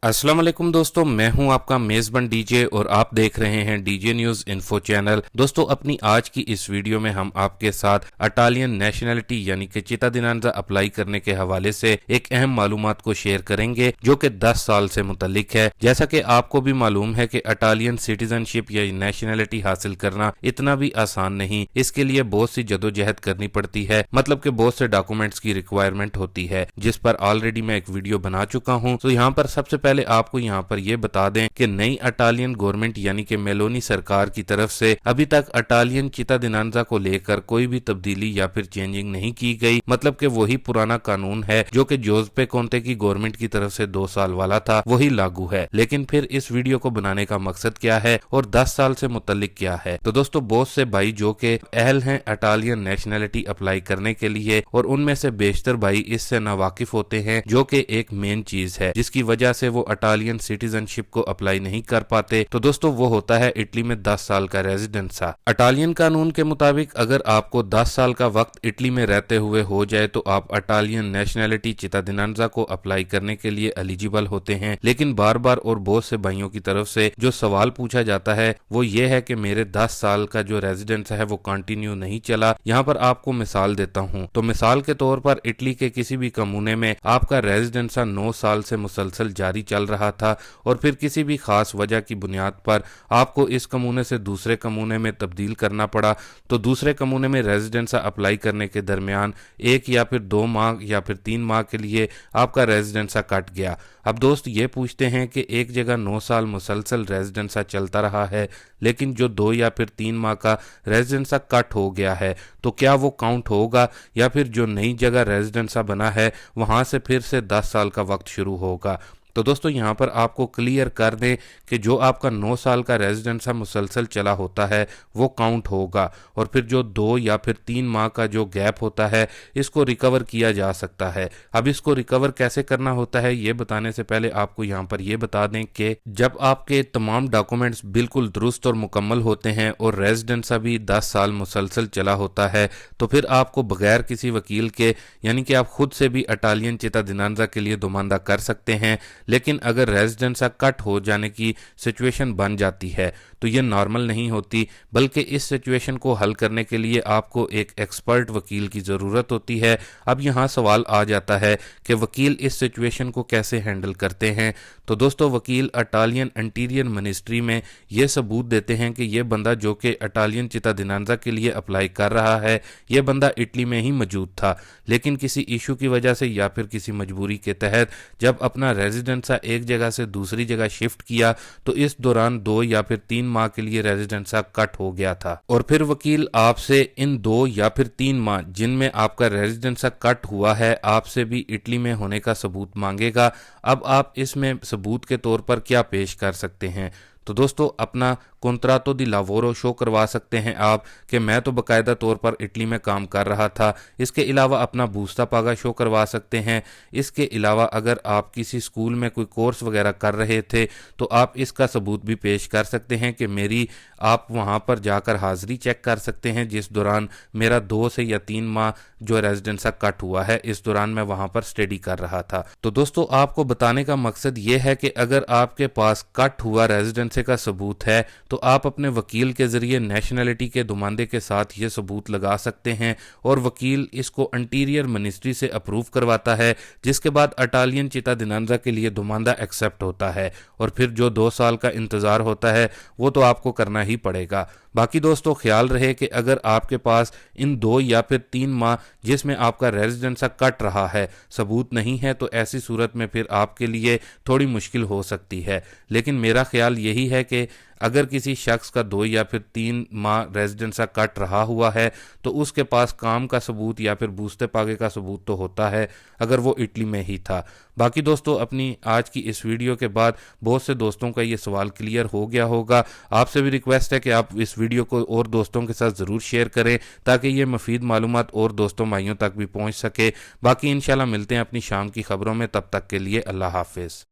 अस्सलाम वालेकुम दोस्तों, मैं हूं आपका मेज़बान डीजे और आप देख रहे हैं डीजे न्यूज़ इन्फो चैनल। दोस्तों, अपनी आज की इस वीडियो में हम आपके साथ इटालियन नेशनलिटी यानी कि चिटादिनांजा अप्लाई करने के हवाले से एक अहम मालूमात को शेयर करेंगे जो कि 10 साल से मुतल्लिक है। जैसा कि आपको भी मालूम है कि इटालियन सिटीजनशिप या नेशनलिटी हासिल करना इतना भी आसान नहीं, इसके लिए बहुत सी जदोजहद करनी पड़ती है, मतलब कि बहुत से डॉक्यूमेंट्स की रिक्वायरमेंट होती है, जिस पर ऑलरेडी मैं एक वीडियो बना चुका हूँ। तो यहाँ पर सबसे पहले आपको यहाँ पर ये बता दें कि नई इटालियन गवर्नमेंट यानी कि मेलोनी सरकार की तरफ से अभी तक इटालियन चिटादिनांजा को लेकर कोई भी तब्दीली या फिर चेंजिंग नहीं की गई, मतलब कि वही पुराना कानून है जो कि जोसेपे कोंते की गवर्नमेंट की तरफ से 2 साल वाला था, वही लागू है। लेकिन फिर इस वीडियो को बनाने का मकसद क्या है और 10 साल से मुतल्लिक क्या है? तो दोस्तों, बहुत से भाई जो कि अहल हैं इटालियन नेशनलिटी अप्लाई करने के लिए, और उनमें से बेशतर भाई इससे नावाकिफ होते हैं, जो कि एक मेन चीज है जिसकी वजह से वो इटालियन सिटीजनशिप को अप्लाई नहीं कर पाते। तो दोस्तों, वो होता है इटली में 10 साल का रेजिडेंसा। इटालियन कानून के मुताबिक अगर आपको 10 साल का वक्त इटली में रहते हुए हो जाए तो आप इटालियन नेशनलिटी चिटादिनांजा को अप्लाई करने के लिए एलिजिबल होते हैं। लेकिन बार बार और बहुत से भाइयों की तरफ से जो सवाल पूछा जाता है वो ये है कि मेरे 10 साल का जो रेजिडेंस है वो कंटिन्यू नहीं चला। यहाँ पर आपको मिसाल देता हूँ। तो मिसाल के तौर पर इटली के किसी भी कमूने में आपका रेजिडेंसा 9 साल से मुसलसल जारी चल रहा था और फिर किसी भी खास वजह की बुनियाद पर आपको इस कमूने से दूसरे कमूने में तब्दील करना पड़ा, तो दूसरे कमूने में रेजिडेंसा अप्लाई करने के दरमियान 1 या फिर 2 माह या फिर 3 माह के लिए आपका रेजिडेंसा कट गया। अब दोस्त ये पूछते हैं कि एक जगह 9 साल मुसलसल रेजिडेंसा चलता रहा है, लेकिन जो 2 या फिर 3 माह का रेजिडेंसा कट हो गया है, तो क्या वो काउंट होगा या फिर जो नई जगह रेजिडेंसा बना है वहां से फिर से 10 साल का वक्त शुरू होगा? तो दोस्तों, यहाँ पर आपको क्लियर कर दें कि जो आपका 9 साल का रेजिडेंसा मुसलसल चला होता है वो काउंट होगा, और फिर जो 2 या फिर 3 माह का जो गैप होता है इसको रिकवर किया जा सकता है। अब इसको रिकवर कैसे करना होता है ये बताने से पहले आपको यहाँ पर ये बता दें कि जब आपके तमाम डॉक्यूमेंट्स बिल्कुल दुरुस्त और मुकम्मल होते हैं और रेजिडेंसा भी 10 साल मुसलसल चला होता है, तो फिर आपको बगैर किसी वकील के यानी कि आप खुद से भी इटालियन चिटादिनांजा के लिए दुमानदा कर सकते हैं। लेकिन अगर रेजिडेंसा कट हो जाने की सिचुएशन बन जाती है तो ये नॉर्मल नहीं होती, बल्कि इस सिचुएशन को हल करने के लिए आपको एक एक्सपर्ट वकील की ज़रूरत होती है। अब यहाँ सवाल आ जाता है कि वकील इस सिचुएशन को कैसे हैंडल करते हैं। तो दोस्तों, वकील इटालियन इंटीरियर मिनिस्ट्री में ये सबूत देते हैं कि ये बंदा जो कि इटालियन चिटादिनांजा के लिए अप्लाई कर रहा है, ये बंदा इटली में ही मौजूद था, लेकिन किसी इशू की वजह से या फिर किसी मजबूरी के तहत जब अपना रेजिडेंसा एक जगह से दूसरी जगह शिफ्ट किया तो इस दौरान 2 या फिर 3 माह के लिए रेजिडेंसा कट हो गया था, और फिर वकील आपसे इन 2 या फिर 3 माह जिनमें आपका रेजिडेंसा कट हुआ है आपसे भी इटली में होने का सबूत मांगेगा। अब आप इसमें सबूत के तौर पर क्या पेश कर सकते हैं? तो दोस्तों, अपना कॉन्ट्रातो दी लावोरो शो करवा सकते हैं आप कि मैं तो बाकायदा तौर पर इटली में काम कर रहा था। इसके अलावा अपना बूस्ता पागा शो करवा सकते हैं। इसके अलावा अगर आप किसी स्कूल में कोई कोर्स वगैरह कर रहे थे तो आप इसका सबूत भी पेश कर सकते हैं कि मेरी आप वहां पर जाकर हाजिरी चेक कर सकते हैं जिस दौरान मेरा 2 से या 3 माह जो रेजिडेंसा कट हुआ है इस दौरान मैं वहां पर स्टडी कर रहा था। तो दोस्तों, आपको बताने का मकसद ये है कि अगर आपके पास कट हुआ रेजिडेंसे का सबूत है तो आप अपने वकील के जरिए नेशनलिटी के दुमानदे के साथ ये सबूत लगा सकते हैं, और वकील इसको इंटीरियर मिनिस्ट्री से अप्रूव करवाता है, जिसके बाद इटालियन चिटादिनांजा के लिए दुमानदा एक्सेप्ट होता है, और फिर जो 2 साल का इंतजार होता है वो तो आपको करना ही पड़ेगा। बाकी दोस्तों, ख्याल रहे कि अगर आपके पास इन 2 या फिर 3 माह जिसमें आपका रेजिडेंसा कट रहा है सबूत नहीं है तो ऐसी सूरत में फिर आपके लिए थोड़ी मुश्किल हो सकती है। लेकिन मेरा ख्याल यही है कि अगर किसी शख्स का 2 या फिर 3 माह रेजिडेंसा कट रहा हुआ है तो उसके पास काम का सबूत या फिर बूस्ते पागे का सबूत तो होता है अगर वो इटली में ही था। बाकी दोस्तों, अपनी आज की इस वीडियो के बाद बहुत से दोस्तों का ये सवाल क्लियर हो गया होगा। आपसे भी रिक्वेस्ट है कि आप इस वीडियो को और दोस्तों के साथ ज़रूर शेयर करें ताकि ये मुफीद मालूमात और दोस्तों भाइयों तक भी पहुँच सके। बाकी इंशाल्लाह मिलते हैं अपनी शाम की खबरों में, तब तक के लिए अल्लाह हाफिज़।